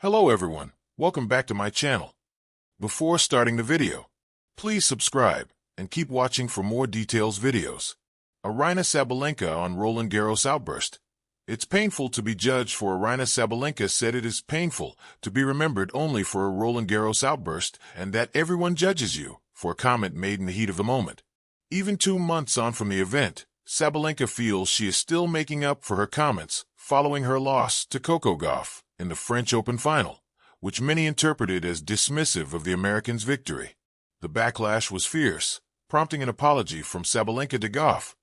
Hello everyone, welcome back to my channel. Before starting the video, please subscribe and keep watching for more details videos. Aryna Sabalenka on Roland Garros Outburst. It's painful to be judged for Aryna Sabalenka said it is painful to be remembered only for a Roland Garros outburst and that everyone judges you for a comment made in the heat of the moment. Even 2 months on from the event, Sabalenka feels she is still making up for her comments following her loss to Coco Gauff in the French Open final, which many interpreted as dismissive of the American's victory. The backlash was fierce, prompting an apology from Sabalenka to Gauff.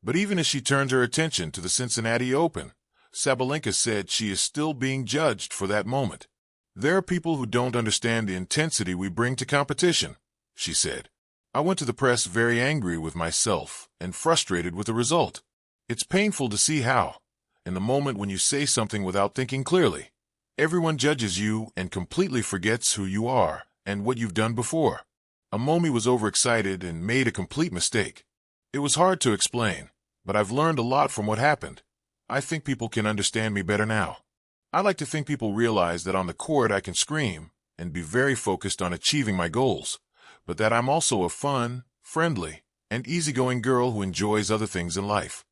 But even as she turned her attention to the Cincinnati Open, Sabalenka said she is still being judged for that moment. "There are people who don't understand the intensity we bring to competition," she said. "I went to the press very angry with myself and frustrated with the result. It's painful to see how, in the moment when you say something without thinking clearly, everyone judges you and completely forgets who you are and what you've done before. Amomi was overexcited and made a complete mistake. It was hard to explain, but I've learned a lot from what happened. I think people can understand me better now. I like to think people realize that on the court I can scream and be very focused on achieving my goals, but that I'm also a fun, friendly, and easygoing girl who enjoys other things in life."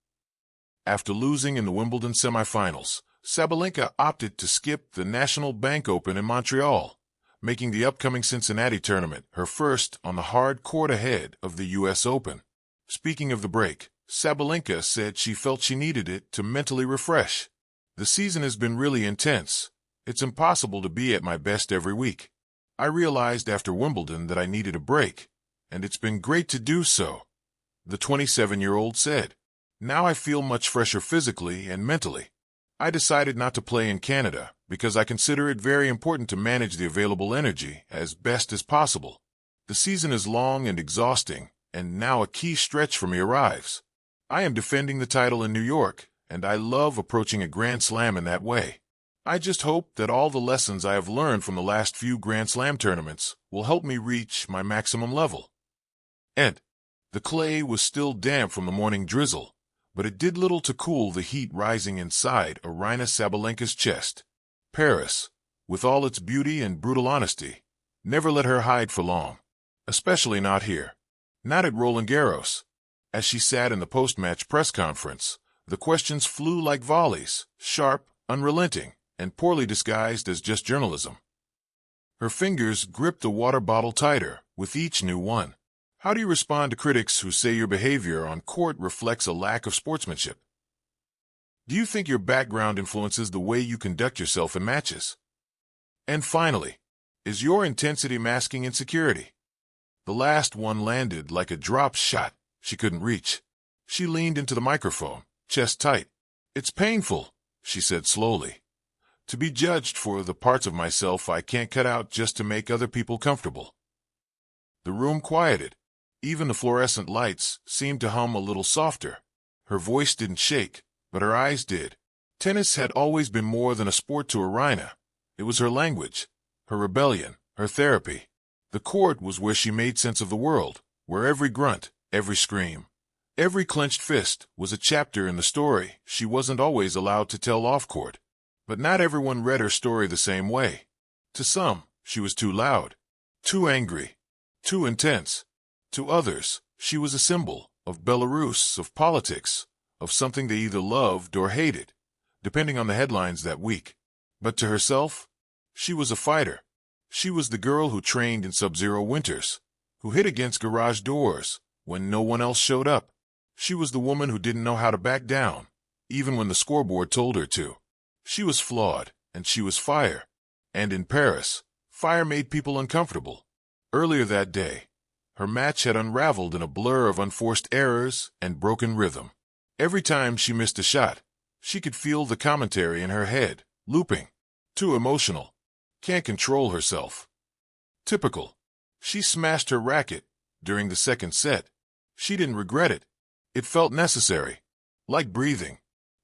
After losing in the Wimbledon semifinals, Sabalenka opted to skip the National Bank Open in Montreal, making the upcoming Cincinnati tournament her first on the hard court ahead of the U.S. Open. Speaking of the break, Sabalenka said she felt she needed it to mentally refresh. "The season has been really intense. It's impossible to be at my best every week. I realized after Wimbledon that I needed a break, and it's been great to do so," the 27-year-old said. "Now I feel much fresher physically and mentally. I decided not to play in Canada because I consider it very important to manage the available energy as best as possible. The season is long and exhausting, and now a key stretch for me arrives. I am defending the title in New York, and I love approaching a Grand Slam in that way. I just hope that all the lessons I have learned from the last few Grand Slam tournaments will help me reach my maximum level." And the clay was still damp from the morning drizzle, but it did little to cool the heat rising inside Aryna Sabalenka's chest. Paris, with all its beauty and brutal honesty, never let her hide for long, especially not here. Not at Roland Garros. As she sat in the post-match press conference, the questions flew like volleys, sharp, unrelenting, and poorly disguised as just journalism. Her fingers gripped the water bottle tighter with each new one. "How do you respond to critics who say your behavior on court reflects a lack of sportsmanship? Do you think your background influences the way you conduct yourself in matches? And finally, is your intensity masking insecurity?" The last one landed like a drop shot she couldn't reach. She leaned into the microphone, chest tight. "It's painful," she said slowly, "to be judged for the parts of myself I can't cut out just to make other people comfortable." The room quieted. Even the fluorescent lights seemed to hum a little softer. Her voice didn't shake, but her eyes did. Tennis had always been more than a sport to Aryna. It was her language, her rebellion, her therapy. The court was where she made sense of the world, where every grunt, every scream, every clenched fist was a chapter in the story she wasn't always allowed to tell off-court. But not everyone read her story the same way. To some, she was too loud, too angry, too intense. To others, she was a symbol of Belarus, of politics, of something they either loved or hated, depending on the headlines that week. But to herself, she was a fighter. She was the girl who trained in sub-zero winters, who hit against garage doors when no one else showed up. She was the woman who didn't know how to back down, even when the scoreboard told her to. She was flawed, and she was fire. And in Paris, fire made people uncomfortable. Earlier that day, her match had unraveled in a blur of unforced errors and broken rhythm. Every time she missed a shot, she could feel the commentary in her head, looping. Too emotional. Can't control herself. Typical. She smashed her racket during the second set. She didn't regret it. It felt necessary. Like breathing.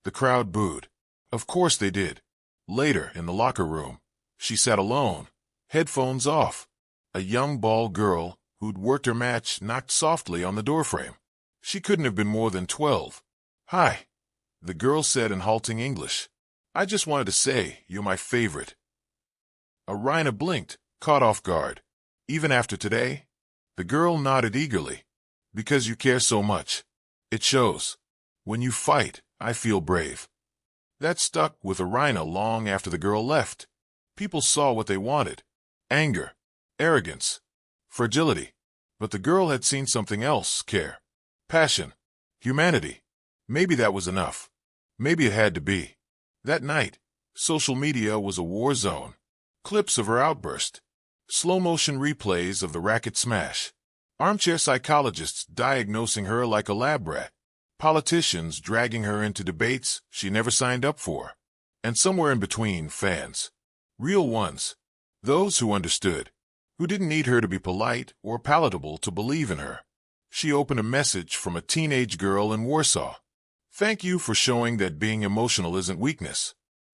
The crowd booed. Of course they did. Later, in the locker room, she sat alone, headphones off. A young ball girl who'd worked her match knocked softly on the doorframe. She couldn't have been more than 12. "Hi," the girl said in halting English. "I just wanted to say you're my favorite." Aryna blinked, caught off guard. Even after today? The girl nodded eagerly. Because you care so much. It shows. When you fight, I feel brave. That stuck with Aryna long after the girl left. People saw what they wanted. Anger, arrogance, fragility. But the girl had seen something else: care, passion, humanity. Maybe that was enough. Maybe it had to be. That night, social media was a war zone. Clips of her outburst. Slow-motion replays of the racket smash. Armchair psychologists diagnosing her like a lab rat. Politicians dragging her into debates she never signed up for. And somewhere in between, fans. Real ones. Those who understood. Who didn't need her to be polite or palatable to believe in her. She opened a message from a teenage girl in Warsaw. Thank you for showing that being emotional isn't weakness.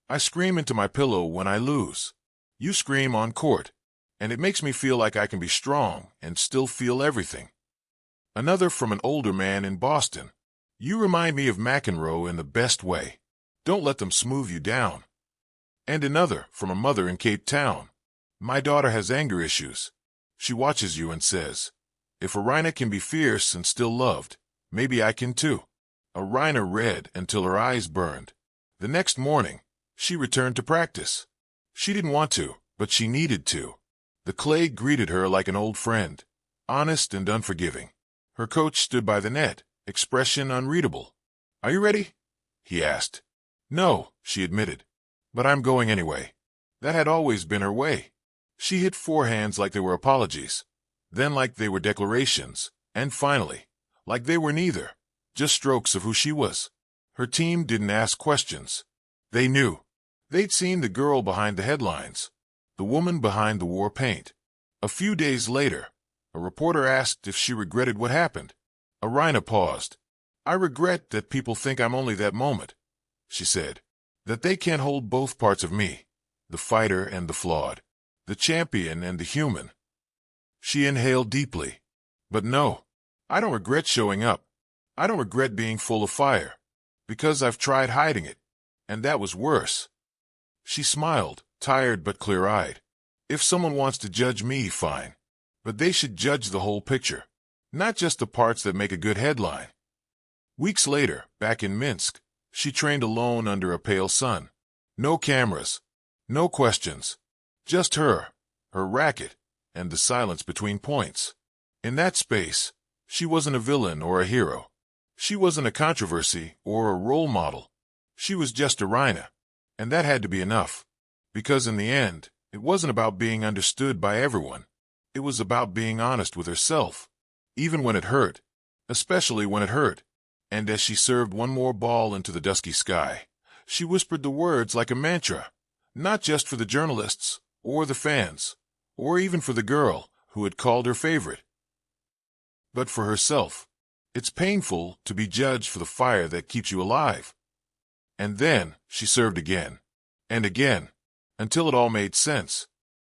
I scream into my pillow when I lose. You scream on court. And it makes me feel like I can be strong and still feel everything. Another from an older man in Boston. You remind me of McEnroe in the best way. Don't let them smooth you down. And another from a mother in Cape Town. My daughter has anger issues. She watches you and says, if Aryna can be fierce and still loved, maybe I can too. Aryna read until her eyes burned. The next morning, she returned to practice. She didn't want to, but she needed to. The clay greeted her like an old friend, honest and unforgiving. Her coach stood by the net, expression unreadable. Are you ready? He asked. No, she admitted. But I'm going anyway. That had always been her way. She hit forehands like they were apologies, then like they were declarations, and finally, like they were neither, just strokes of who she was. Her team didn't ask questions. They knew. They'd seen the girl behind the headlines, the woman behind the war paint. A few days later, a reporter asked if she regretted what happened. Aryna paused. I regret that people think I'm only that moment, she said. That they can't hold both parts of me, the fighter and the flawed, the champion and the human. She inhaled deeply. But no, I don't regret showing up. I don't regret being full of fire. Because I've tried hiding it. And that was worse. She smiled, tired but clear-eyed. If someone wants to judge me, fine. But they should judge the whole picture, not just the parts that make a good headline. Weeks later, back in Minsk, she trained alone under a pale sun. No cameras, no questions. Just her racket, and the silence between points. In that space, she wasn't a villain or a hero. She wasn't a controversy or a role model. She was just Aryna. And that had to be enough. Because in the end, it wasn't about being understood by everyone. It was about being honest with herself. Even when it hurt. Especially when it hurt. And as she served one more ball into the dusky sky, she whispered the words like a mantra. Not just for the journalists, or the fans, or even for the girl who had called her favorite. But for herself. It's painful to be judged for the fire that keeps you alive. And then she served again. And again. Until it all made sense.